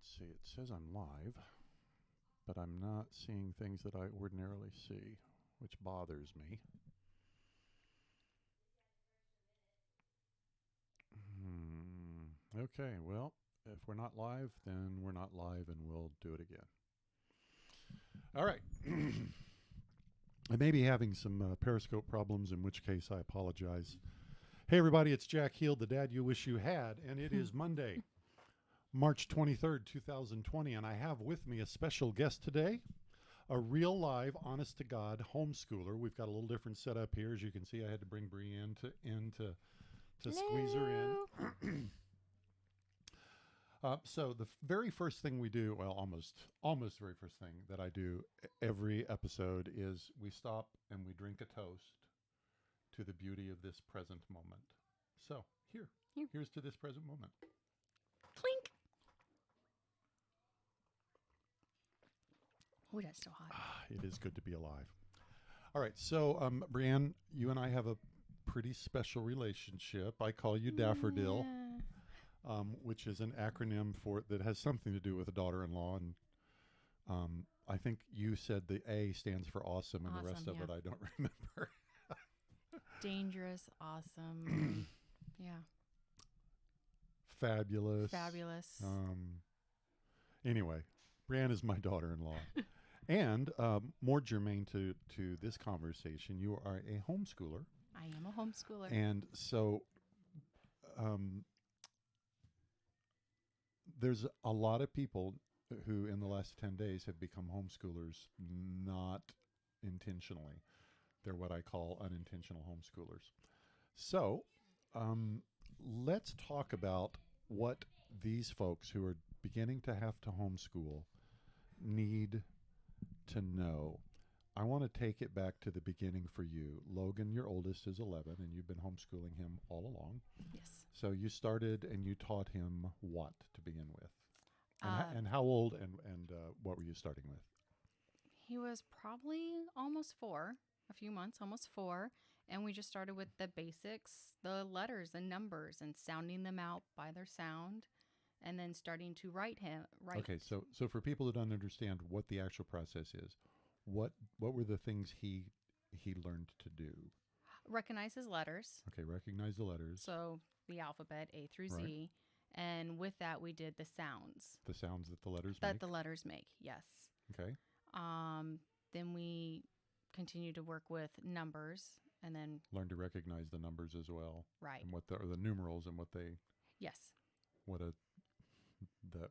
Let's see, it says I'm live, but I'm not seeing things that I ordinarily see, which bothers me. Okay, well, if we're not live, then we're not live and we'll do it again. All right. I may be having some Periscope problems, in which case I apologize. Hey, everybody, it's Jack Heald, the dad you wish you had, and it is Monday, March 23rd, 2020, and I have with me a special guest today, a real live, honest-to-God homeschooler. We've got a little different setup here. As you can see, I had to bring Bryanne to squeeze her in. So the very first thing we do, well, almost the very first thing that I do every episode is we stop and we drink a toast to the beauty of this present moment. So here's to this present moment. Clink. Oh, that's so hot. It is good to be alive. All right, so Bryanne, you and I have a pretty special relationship. I call you Daffodil. Yeah. Which is an acronym that has something to do with a daughter-in-law. And I think you said the A stands for awesome, and the rest of it I don't remember. Dangerous, awesome. Yeah. Fabulous. Anyway, Bryanne is my daughter-in-law. And more germane to this conversation, you are a homeschooler. I am a homeschooler. And so there's a lot of people who in the last 10 days have become homeschoolers not intentionally. They're what I call unintentional homeschoolers. So let's talk about what these folks who are beginning to have to homeschool need to know. I want to take it back to the beginning for you. Logan, your oldest, is 11, and you've been homeschooling him all along. Yes. So you started and you taught him what to begin with? And how old and what were you starting with? He was probably almost 4, a few months, almost 4. And we just started with the basics, the letters and numbers, and sounding them out by their sound, and then starting to write. Okay, so for people who don't understand what the actual process is, what were the things he learned to do? Recognize his letters. Okay, recognize the letters. So the alphabet, A through Z. Right. And with that, we did the sounds. The sounds that the letters make? That the letters make, yes. Okay. Then we continued to work with numbers, and then learn to recognize the numbers as well. Right. And what the numerals and what they... Yes. What the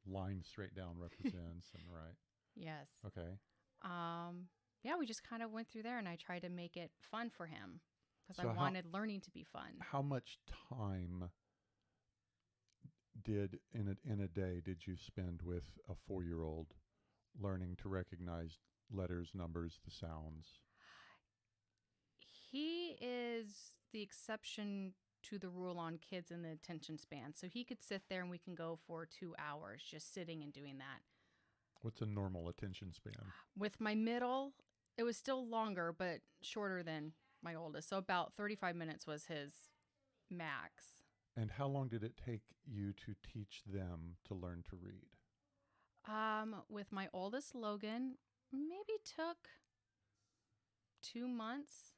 line straight down represents, and right. Yes. Okay. Yeah, we just kind of went through there, and I tried to make it fun for him because I wanted learning to be fun. How much time in a day did you spend with a 4-year-old learning to recognize letters, numbers, the sounds? He is the exception to the rule on kids in the attention span. So he could sit there and we can go for 2 hours just sitting and doing that. What's a normal attention span? With my middle, it was still longer, but shorter than my oldest. So about 35 minutes was his max. And how long did it take you to teach them to learn to read? With my oldest, Logan, maybe took 2 months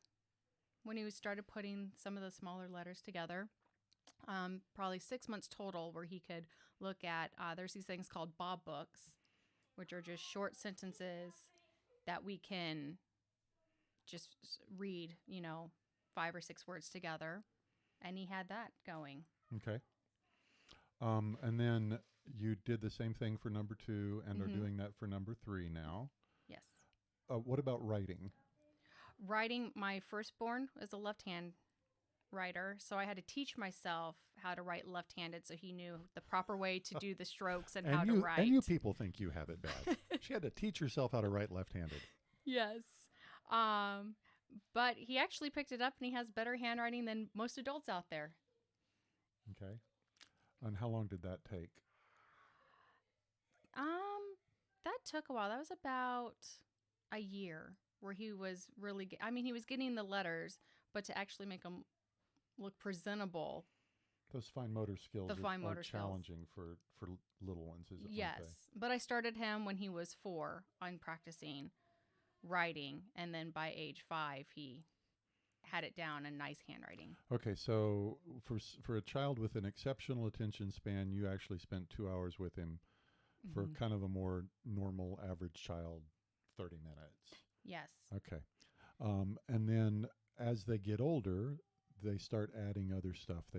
when he started putting some of the smaller letters together. Probably 6 months total where he could look at, there's these things called Bob books, which are just short sentences that we can just read, 5 or 6 words together. And he had that going. Okay. And then you did the same thing for number 2 and are doing that for number 3 now. Yes. What about writing? Writing, my firstborn is a left-hand writer, so I had to teach myself how to write left-handed so he knew the proper way to do the strokes and how to write. And you people think you have it bad. She had to teach herself how to write left-handed. Yes. But he actually picked it up and he has better handwriting than most adults out there. Okay. And how long did that take? That took a while. That was about a year where he was really, he was getting the letters, but to actually make them look presentable Those fine motor skills The fine are motor skills. challenging for little ones, isn't it? Yes, but I started him when he was 4 on practicing writing, and then by age 5 he had it down in nice handwriting. Okay, so for a child with an exceptional attention span, you actually spent 2 hours with him. For Mhm. kind of a more normal average child, 30 minutes. Yes. Okay. And then as they get older, they start adding other stuff.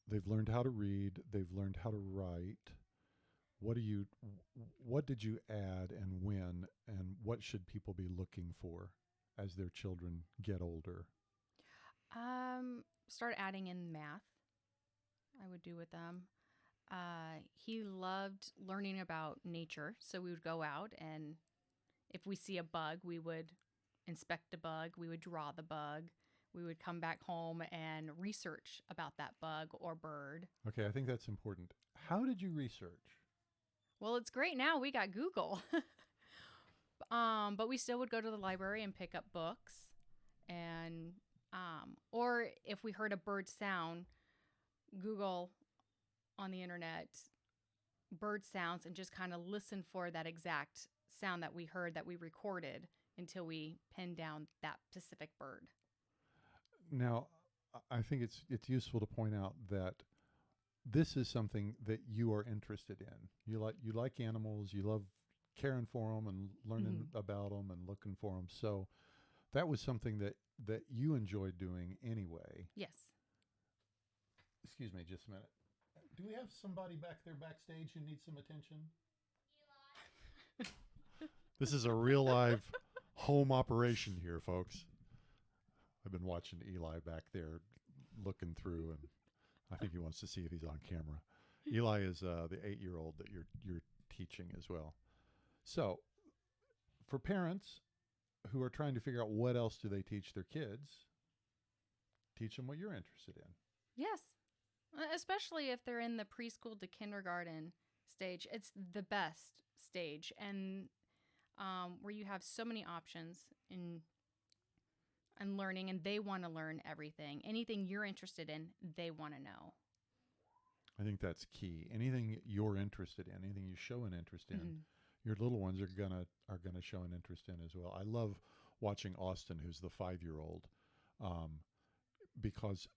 They've learned how to read. They've learned how to write. What did you add and when, and what should people be looking for as their children get older? Start adding in math. I would do with them. He loved learning about nature, so we would go out, and if we see a bug, we would inspect the bug, we would draw the bug, we would come back home and research about that bug or bird. Okay, I think that's important. How did you research? Well, it's great now, we got Google. But we still would go to the library and pick up books, and or if we heard a bird sound, Google on the internet bird sounds and just kind of listen for that exact sound that we heard, that we recorded, until we pinned down that specific bird. Now, I think it's useful to point out that this is something that you are interested in. You like animals. You love caring for them and learning about them and looking for them. So that was something that you enjoyed doing anyway. Yes. Excuse me, just a minute. Do we have somebody back there backstage who needs some attention? Eli. This is a real live home operation here, folks. I've been watching Eli back there looking through, and I think he wants to see if he's on camera. Eli is the 8-year-old that you're teaching as well. So, for parents who are trying to figure out what else do they teach their kids, teach them what you're interested in. Yes. Especially if they're in the preschool to kindergarten stage. It's the best stage, and where you have so many options in learning, and they want to learn everything. Anything you're interested in, they want to know. I think that's key. Anything you're interested in, anything you show an interest in, your little ones are gonna show an interest in as well. I love watching Austin, who's the 5-year-old, because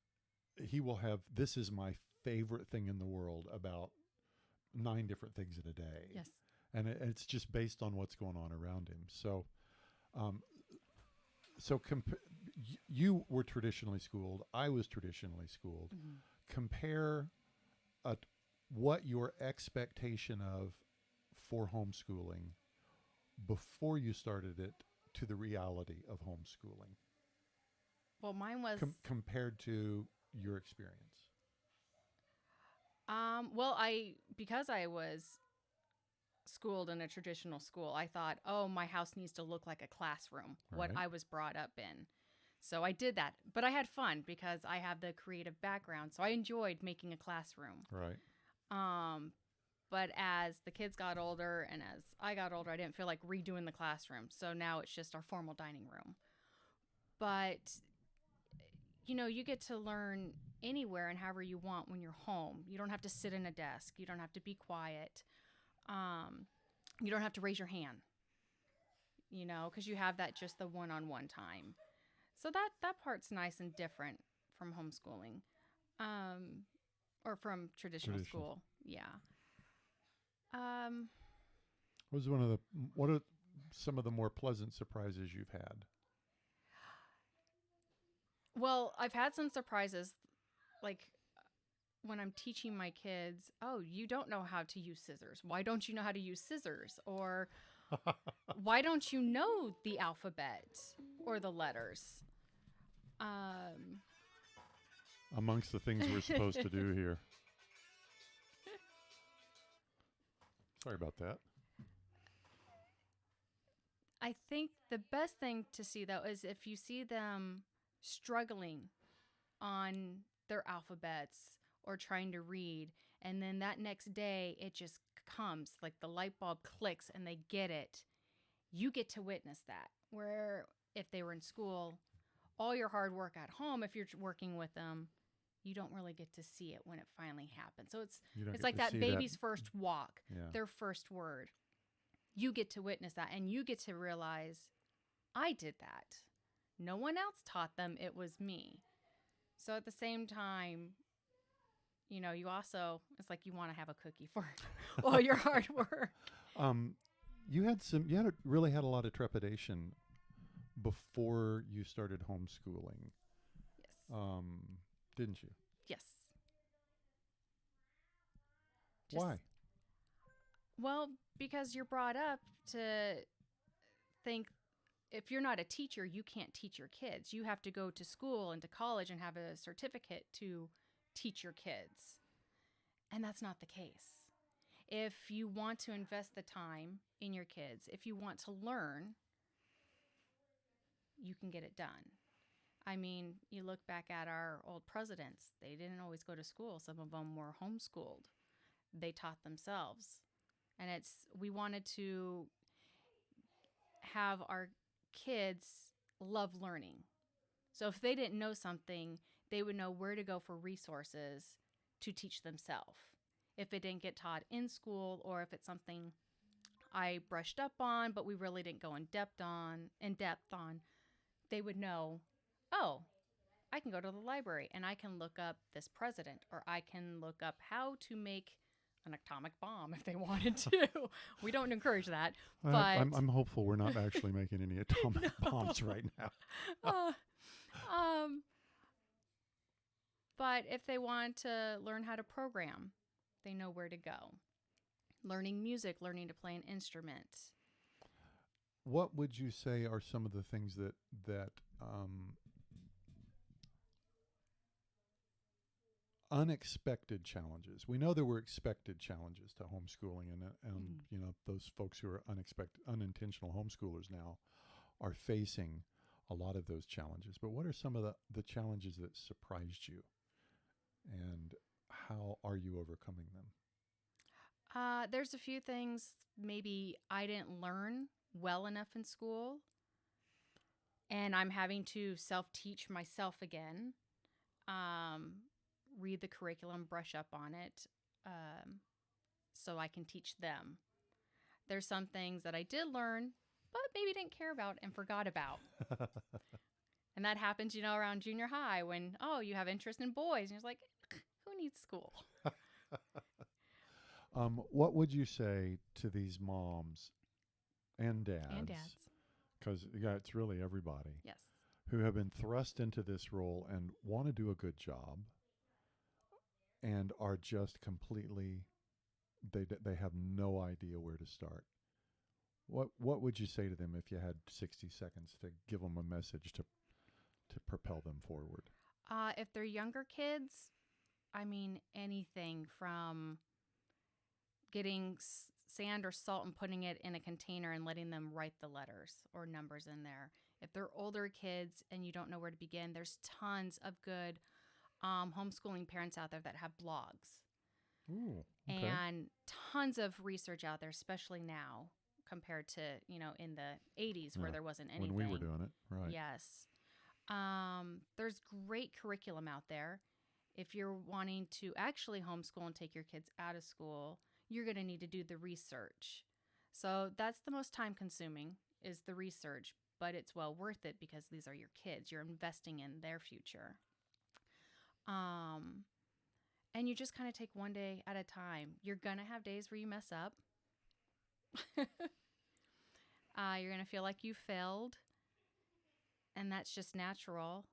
he will have, this is my favorite thing in the world, about 9 different things in a day. Yes. And it's just based on what's going on around him. So, you were traditionally schooled. I was traditionally schooled. Compare what your expectation of for homeschooling before you started it to the reality of homeschooling. Well, mine was compared to your experience. Well, because I was schooled in a traditional school, I thought, oh, my house needs to look like a classroom, what I was brought up in. So I did that, but I had fun because I have the creative background, so I enjoyed making a classroom. Right. But as the kids got older and as I got older, I didn't feel like redoing the classroom. So now it's just our formal dining room. But, you get to learn anywhere and however you want when you're home. You don't have to sit in a desk. You don't have to be quiet. You don't have to raise your hand, because you have that just the one-on-one time. So that part's nice and different from homeschooling, or from traditional school. Yeah. What are some of the more pleasant surprises you've had? Well, I've had some surprises, like when I'm teaching my kids, oh, you don't know how to use scissors. Why don't you know how to use scissors? Or why don't you know the alphabet or the letters? Amongst the things we're supposed to do here. Sorry about that. I think the best thing to see, though, is if you see them struggling on their alphabets or trying to read, and then that next day it just comes, like the light bulb clicks and they get it. You get to witness that. Where if they were in school all your hard work at home, if you're working with them, you don't really get to see it when it finally happens. So it's like that baby's first walk, their first word. You get to witness that, and you get to realize, I did that. No one else taught them. It was me. So at the same time, you know, you also, it's like you want to have a cookie for all your hard work. You really had a lot of trepidation before you started homeschooling. Yes. Didn't you? Yes. Why? Well, because you're brought up to think if you're not a teacher, you can't teach your kids. You have to go to school and to college and have a certificate to teach your kids. And that's not the case. If you want to invest the time in your kids, if you want to learn, you can get it done. I mean, you look back at our old presidents, they didn't always go to school. Some of them were homeschooled. They taught themselves. And we wanted to have our kids love learning. So if they didn't know something, they would know where to go for resources to teach themselves. If it didn't get taught in school, or if it's something I brushed up on, but we really didn't go in depth on, they would know, oh, I can go to the library and I can look up this president, or I can look up how to make an atomic bomb if they wanted to. We don't encourage that, but I'm hopeful we're not actually making any atomic bombs right now. But if they want to learn how to program, they know where to go. Learning music, learning to play an instrument. What would you say are some of the things that unexpected challenges? We know there were expected challenges to homeschooling, and you know, those folks who are unintentional homeschoolers now are facing a lot of those challenges. But what are some of the challenges that surprised you, and how are you overcoming them? There's a few things maybe I didn't learn well enough in school, and I'm having to self-teach myself again. Read the curriculum, brush up on it, so I can teach them. There's some things that I did learn, but maybe didn't care about and forgot about. And that happens, you know, around junior high when, you have interest in boys. And you're like, who needs school? What would you say to these moms and dads? Because it's really everybody. Yes. Who have been thrust into this role and want to do a good job, and are just completely, they have no idea where to start. What would you say to them if you had 60 seconds to give them a message to propel them forward? If they're younger kids, I mean, anything from getting sand or salt and putting it in a container and letting them write the letters or numbers in there. If they're older kids and you don't know where to begin, there's tons of good homeschooling parents out there that have blogs. Ooh, okay. And tons of research out there, especially now compared to, you know, in the 80s where there wasn't anything. When we were doing it, right. Yes. There's great curriculum out there. If you're wanting to actually homeschool and take your kids out of school, you're going to need to do the research. So that's the most time consuming, is the research, but it's well worth it because these are your kids. You're investing in their future. And you just kind of take one day at a time. You're going to have days where you mess up. You're going to feel like you failed, and that's just natural.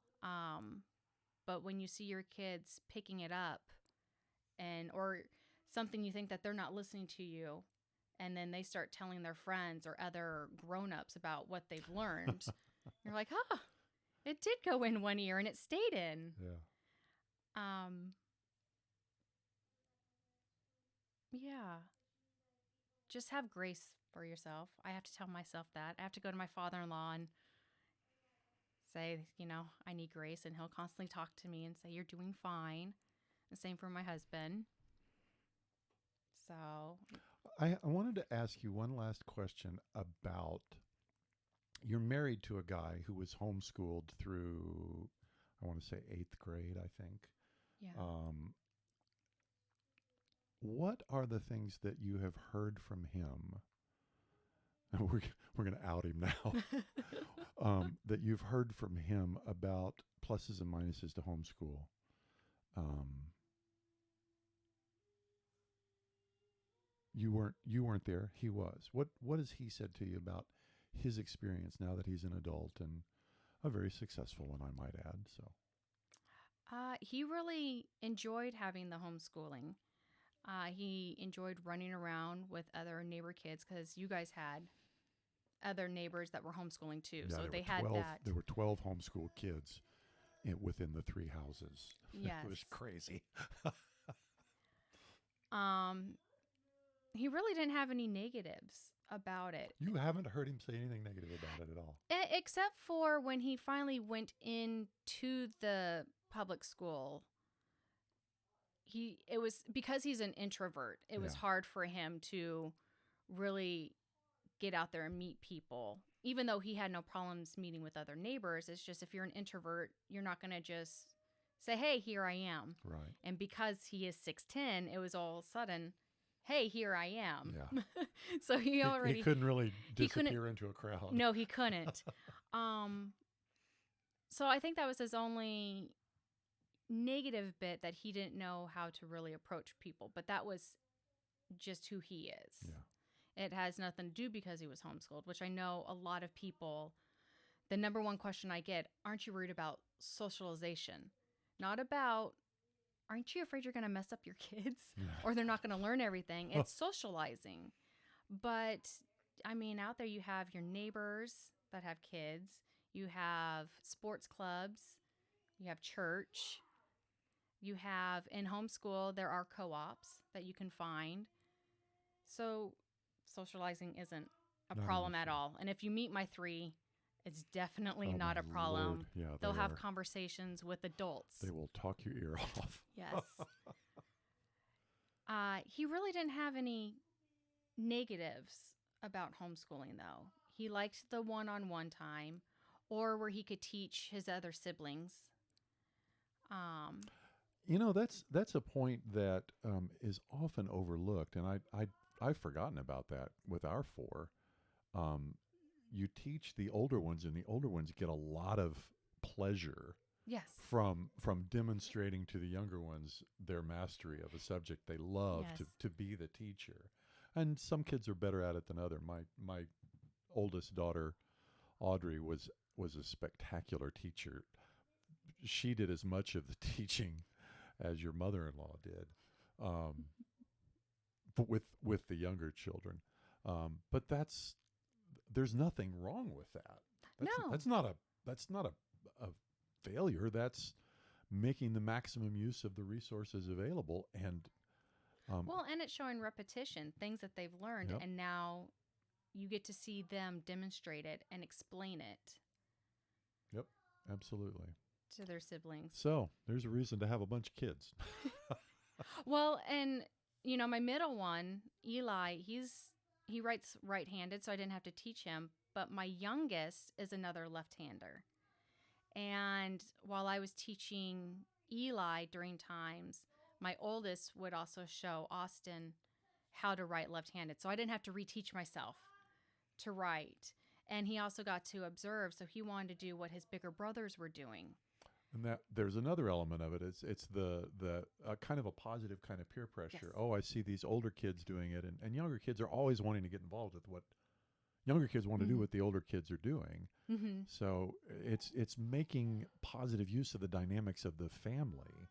But when you see your kids picking it up, or something you think that they're not listening to you, and then they start telling their friends or other grown-ups about what they've learned, you're like, it did go in one ear and it stayed in. Yeah. Yeah. Just have grace for yourself. I have to tell myself that. I have to go to my father-in-law and say, you know, I need grace, and he'll constantly talk to me and say, you're doing fine. The same for my husband. So I wanted to ask you one last question about you're married to a guy who was homeschooled through, I want to say 8th grade, I think. Yeah. What are the things that you have heard from him? We're going to out him now. That you've heard from him about pluses and minuses to homeschool. You weren't there. He was. What has he said to you about his experience now that he's an adult and a very successful one, I might add? So He really enjoyed having the homeschooling. He enjoyed running around with other neighbor kids because you guys had other neighbors that were homeschooling too. yeah, So there they were had 12, that. There were 12 homeschool kids within the 3 houses. Yes. It was crazy. He really didn't have any negatives about it. You haven't heard him say anything negative about it at all. Except for when he finally went into the public school. It was because he's an introvert. It was hard for him to really get out there and meet people. Even though he had no problems meeting with other neighbors, it's just if you're an introvert, you're not going to just say, "Hey, here I am." Right. And because he is 6'10", it was all of a sudden, "Hey, here I am." Yeah. So he couldn't really disappear into a crowd. No, he couldn't. So I think that was his only negative bit, that he didn't know how to really approach people, but that was just who he is. Yeah. It has nothing to do because he was homeschooled, which I know a lot of people, the number one question I get, aren't you worried about socialization? Not about, aren't you afraid you're going to mess up your kids or they're not going to learn everything? It's socializing. But I mean, out there you have your neighbors that have kids, you have sports clubs, you have church. You have, in homeschool, there are co-ops that you can find. So socializing isn't a problem at all. And if you meet my 3, it's definitely not a problem. Lord. Yeah, they'll have conversations with adults. They will talk your ear off. Yes. He really didn't have any negatives about homeschooling, though. He liked the one-on-one time, or where he could teach his other siblings. You know, that's a point that is often overlooked, and I've forgotten about that with our 4. You teach the older ones, and the older ones get a lot of pleasure from demonstrating to the younger ones their mastery of a subject they love, to be the teacher. And some kids are better at it than other. My oldest daughter, Audrey, was a spectacular teacher. She did as much of the teaching as your mother-in-law did, with the younger children. But there's nothing wrong with that. That's not a failure. That's making the maximum use of the resources available. And and it's showing repetition, things that they've learned, and now you get to see them demonstrate it and explain it. Yep, absolutely. To their siblings. So there's a reason to have a bunch of kids. Well, and you know, my middle one, Eli, he writes right-handed, so I didn't have to teach him. But my youngest is another left-hander. And while I was teaching Eli during times, my oldest would also show Austin how to write left-handed. So I didn't have to reteach myself to write. And he also got to observe, so he wanted to do what his bigger brothers were doing. And that there's another element of it. It's the kind of a positive kind of peer pressure. Yes. Oh, I see these older kids doing it, and younger kids are always wanting to get involved with what younger kids want to do, what the older kids are doing. Mm-hmm. So it's making positive use of the dynamics of the family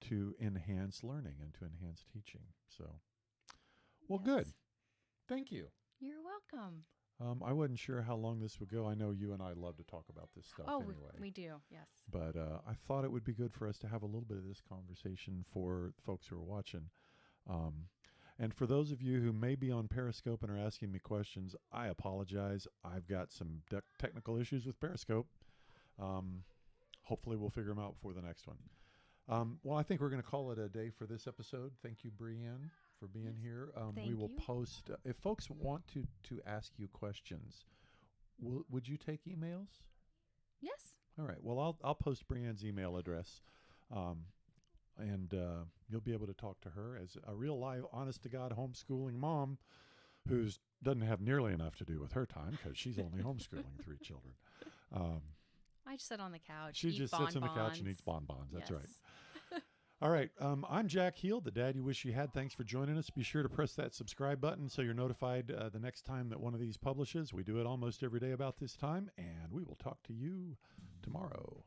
to enhance learning and to enhance teaching. So, well, good. Thank you. You're welcome. I wasn't sure how long this would go. I know you and I love to talk about this stuff anyway. We do, yes. But I thought it would be good for us to have a little bit of this conversation for folks who are watching. And for those of you who may be on Periscope and are asking me questions, I apologize. I've got some technical issues with Periscope. Hopefully we'll figure them out before the next one. Well, I think we're going to call it a day for this episode. Thank you, Bryanne, for being here. We will post, if folks want to ask you questions, would you take emails? Yes. All right. Well, I'll post Bryanne's email address, and you'll be able to talk to her as a real live, honest to God homeschooling mom who doesn't have nearly enough to do with her time because she's only homeschooling 3 children. I just sit on the couch. She just sits on the couch and eats bonbons. That's yes. right. All right. I'm Jack Heald, the dad you wish you had. Thanks for joining us. Be sure to press that subscribe button so you're notified the next time that one of these publishes. We do it almost every day about this time, and we will talk to you tomorrow.